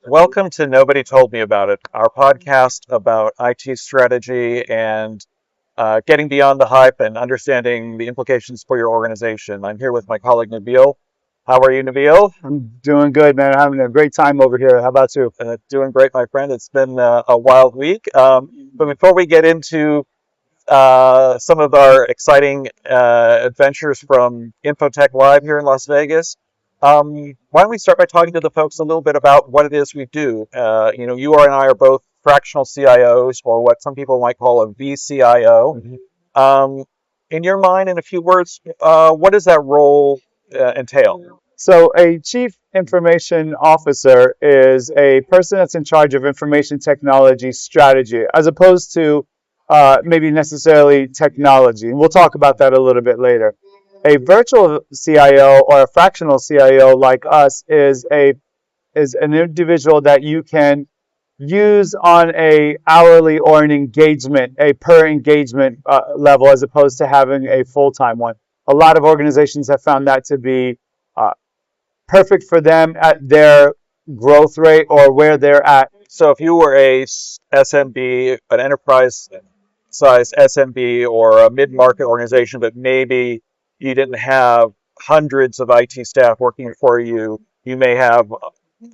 Welcome to Nobody Told Me About It, our podcast about IT strategy and getting beyond the hype and understanding the implications for your organization. I'm here with my colleague Nabil. How are you, Nabil? I'm doing good, man. I'm having a great time over here. How about you? Doing great, my friend. It's been a wild week. But before we get into some of our exciting adventures from Infotech Live here in Las Vegas. Why don't we start by talking to the folks a little bit about what it is we do? You and I are both fractional CIOs, or what some people might call a vCIO. Um, in your mind, in a few words, what does that role entail? So, a chief information officer is a person that's in charge of information technology strategy, as opposed to maybe necessarily technology. And we'll talk about that a little bit later. A virtual CIO or a fractional CIO like us is an individual that you can use on a hourly or an engagement, a per engagement level, as opposed to having a full-time one. A lot of organizations have found that to be uh, perfect for them at their growth rate or where they're at. So if you were a SMB, an enterprise size SMB or a mid-market organization, but maybe you didn't have hundreds of IT staff working for you, you may have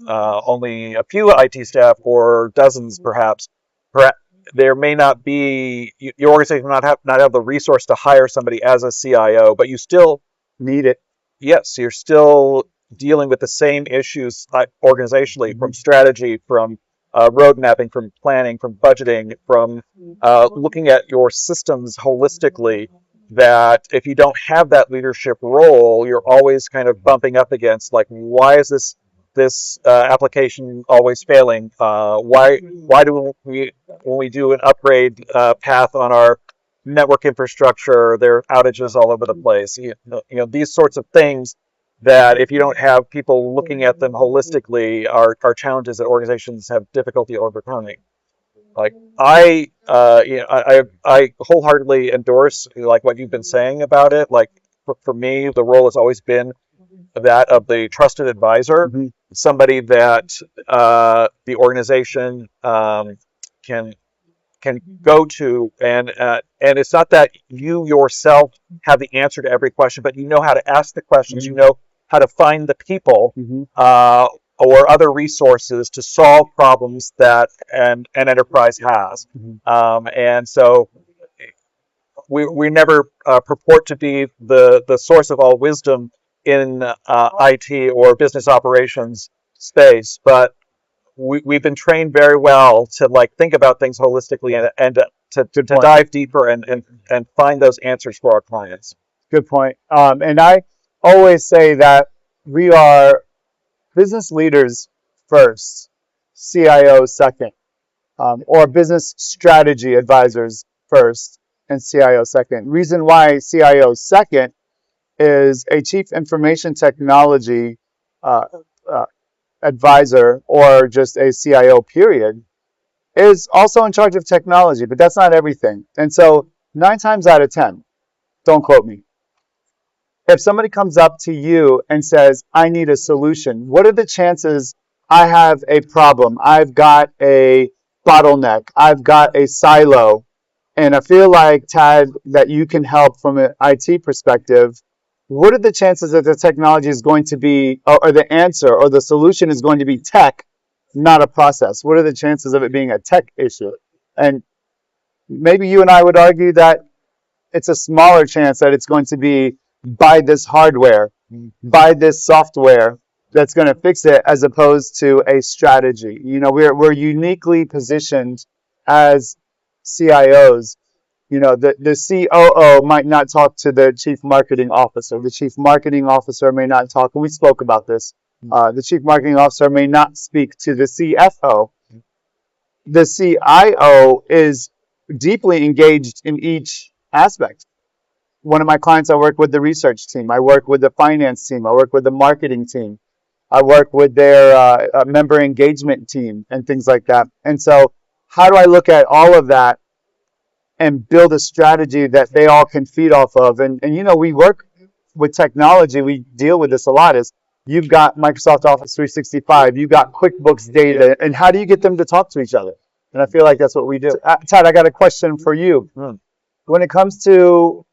only a few IT staff or dozens perhaps. Perhaps there may not be, your organization may not have the resource to hire somebody as a CIO, but you still, Need it. yes, you're still dealing with the same issues organizationally, from strategy, from road mapping, from planning, from budgeting, from looking at your systems holistically. That if you don't have that leadership role, you're always kind of bumping up against, like, why is this application always failing? Why do we, when we do an upgrade path on our network infrastructure, there are outages all over the place? These sorts of things that if you don't have people looking at them holistically are challenges that organizations have difficulty overcoming. Like I wholeheartedly endorse like what you've been saying about it. Like for me, the role has always been that of the trusted advisor, Mhm. somebody that the organization can go to, and it's not that you yourself have the answer to every question, but you know how to ask the questions, you know how to find the people Mhm. or other resources to solve problems that an enterprise has. Mhm. And so we never purport to be the source of all wisdom in IT or business operations space, but we've been trained very well to like think about things holistically and to Good point. dive deeper and find those answers for our clients. Good point. And I always say that we are business leaders first, CIOs second, or business strategy advisors first, and CIO second. Reason why CIO second is a chief information technology uh, uh, advisor or just a CIO period is also in charge of technology, but that's not everything. And so 9 times out of 10, don't quote me, if somebody comes up to you and says, I need a solution, what are the chances I have a problem? I've got a bottleneck. I've got a silo. And I feel like, Tad, that you can help from an IT perspective. What are the chances that the technology is going to be, or the answer or the solution is going to be tech, not a process? What are the chances of it being a tech issue? And maybe you and I would argue that it's a smaller chance that it's going to be buy this hardware, buy this software that's going to fix it, as opposed to a strategy. We're uniquely positioned as CIOs. The COO might not talk to the chief marketing officer. The chief marketing officer may not talk, and we spoke about this. The chief marketing officer may not speak to the CFO. The CIO is deeply engaged in each aspect. One of my clients, I work with the research team. I work with the finance team. I work with the marketing team. I work with their member engagement team and things like that. And so how do I look at all of that and build a strategy that they all can feed off of? And we work with technology. We deal with this a lot, is you've got Microsoft Office 365, you've got QuickBooks data, and how do you get them to talk to each other? And I feel like that's what we do. Todd, I got a question for you. When it comes to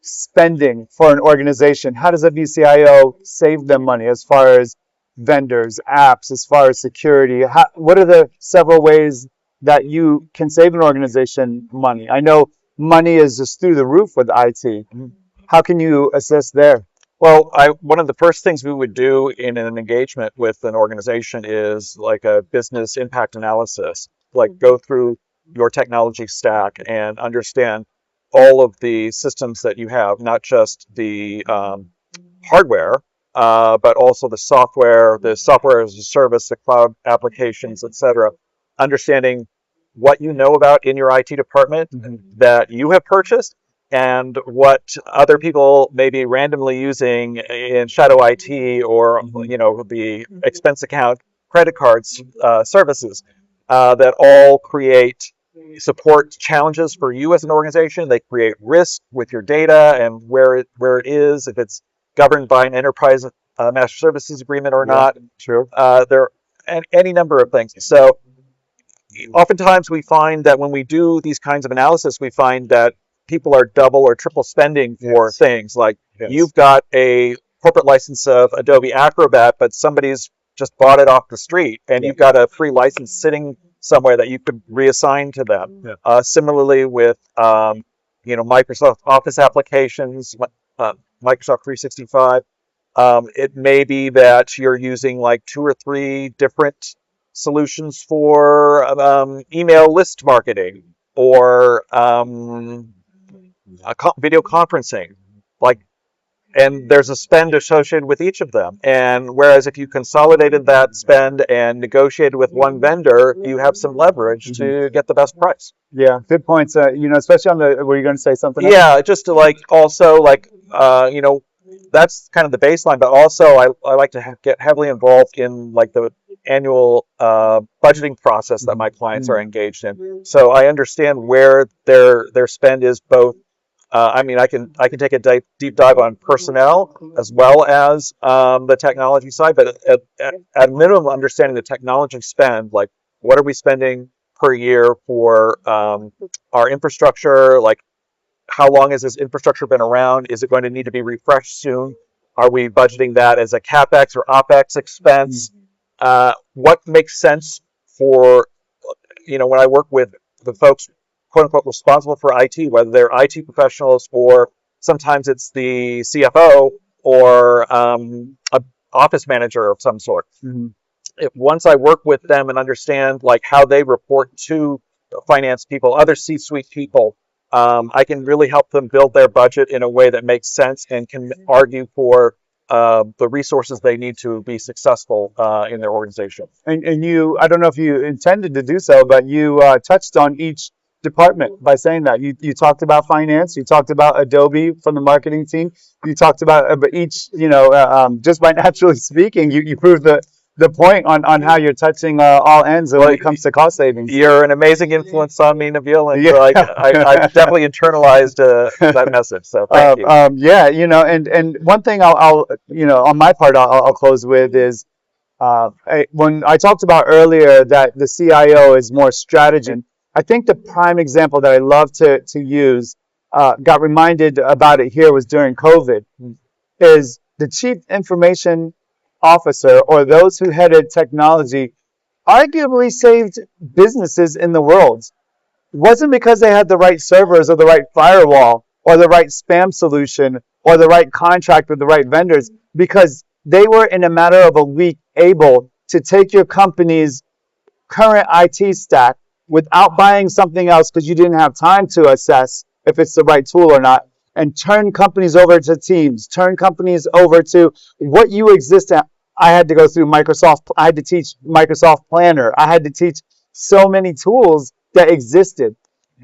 spending for an organization, how does a vCIO save them money as far as vendors, apps, as far as security? What are the several ways that you can save an organization money? I know money is just through the roof with IT. How can you assist there? Well, one of the first things we would do in an engagement with an organization is like a business impact analysis, like go through your technology stack and understand all of the systems that you have, not just the hardware, but also the software as a service, the cloud applications, etc. Understanding what you know about in your IT department that you have purchased, and what other people may be randomly using in shadow IT or the expense account, credit cards, services that all create support challenges for you as an organization. They create risk with your data and where it is, if it's governed by an enterprise master services agreement or not. True. There are any number of things. So oftentimes we find that when we do these kinds of analysis, we find that people are double or triple spending for things like you've got a corporate license of Adobe Acrobat, but somebody's just bought it off the street, and you've got a free license sitting somewhere that you could reassign to them. Similarly with Microsoft Office applications, Microsoft 365, it may be that you're using like 2 or 3 different solutions for email list marketing or video conferencing, and there's a spend associated with each of them. And whereas if you consolidated that spend and negotiated with one vendor, you have some leverage to get the best price. Yeah, good points. Especially on the, were you going to say something else? Yeah, just to that's kind of the baseline, but also I like to get heavily involved in like the annual budgeting process that my clients are engaged in. So I understand where their spend is both. I can take a deep dive on personnel as well as the technology side, but at minimum, understanding the technology spend, like what are we spending per year for our infrastructure, like how long has this infrastructure been around? Is it going to need to be refreshed soon? Are we budgeting that as a CapEx or OpEx expense? What makes sense for, when I work with the folks, quote unquote, responsible for IT, whether they're IT professionals or sometimes it's the CFO or an office manager of some sort. Once I work with them and understand like how they report to finance people, other C-suite people, I can really help them build their budget in a way that makes sense and can argue for the resources they need to be successful in their organization. And you, I don't know if you intended to do so, but you touched on each department by saying that. You talked about finance, you talked about Adobe from the marketing team, you talked about each, just by naturally speaking, you proved the point on how you're touching all ends when it comes to cost savings. You're an amazing influence on me, Nabil, and I've definitely internalized that message. So thank you. And one thing I'll on my part I'll close with is when I talked about earlier that the CIO is more strategy. I think the prime example that I love to use, got reminded about it here, was during COVID, is the chief information officer, or those who headed technology, arguably saved businesses in the world. It wasn't because they had the right servers or the right firewall or the right spam solution or the right contract with the right vendors, because they were in a matter of a week able to take your company's current IT stack without buying something else because you didn't have time to assess if it's the right tool or not, and turn companies over to Teams, turn companies over to what you exist at. I had to go through Microsoft. I had to teach Microsoft Planner. I had to teach so many tools that existed.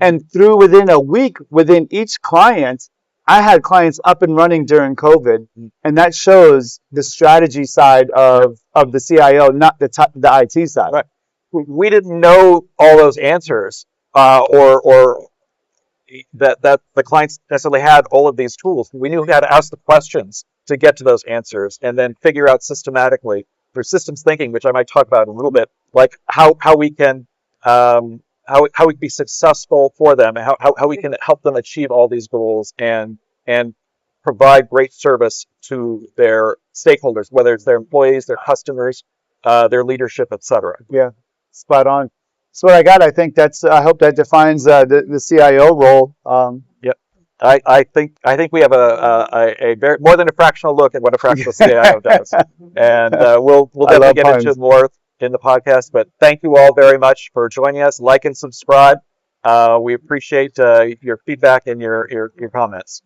And within a week, within each client, I had clients up and running during COVID. And that shows the strategy side of the CIO, not the IT side. Right. We didn't know all those answers or that the clients necessarily had all of these tools. We knew how to ask the questions to get to those answers, and then figure out systematically through systems thinking, which I might talk about in a little bit, like how we can how we can be successful for them, and how we can help them achieve all these goals and provide great service to their stakeholders, whether it's their employees, their customers, their leadership, etc. Yeah, spot on. So what I got, I think I hope that defines the CIO role. Yep. I think we have a very more than a fractional look at what a fractional CIO does, and we'll I definitely love get into puns. it more in the podcast. But thank you all very much for joining us. Like and subscribe. We appreciate your feedback and your comments.